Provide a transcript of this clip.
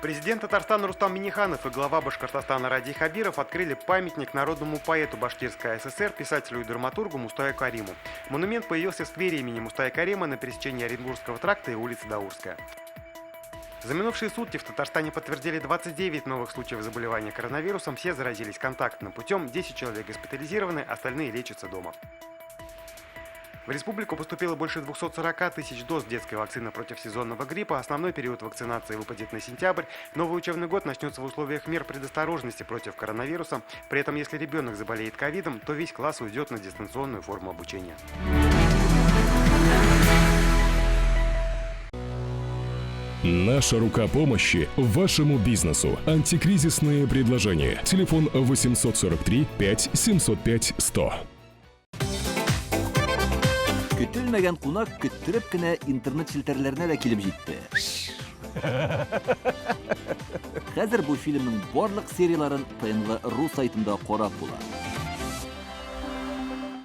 Президент Татарстана Рустам Минниханов и глава Башкортостана Ради Хабиров открыли памятник народному поэту Башкирской ССР, писателю и драматургу Мустаю Кариму. Монумент появился в сквере имени Мустая Карима на пересечении Оренбургского тракта и улицы Даурская. За минувшие сутки в Татарстане подтвердили 29 новых случаев заболевания коронавирусом, все заразились контактным путем, 10 человек госпитализированы, остальные лечатся дома. В республику поступило больше 240 тысяч доз детской вакцины против сезонного гриппа. Основной период вакцинации выпадет на сентябрь. Новый учебный год начнется в условиях мер предосторожности против коронавируса. При этом, если ребенок заболеет ковидом, то весь класс уйдет на дистанционную форму обучения. Наша рука помощи вашему бизнесу. Антикризисные предложения. Телефон 843 5 705 100. Көтелмәгән кунак көттөреп кенә интернет челтәрләренә дә килеп җитте. Хәзер бу фильмның барлык серияларын ТНВ.ру сайтында карап була.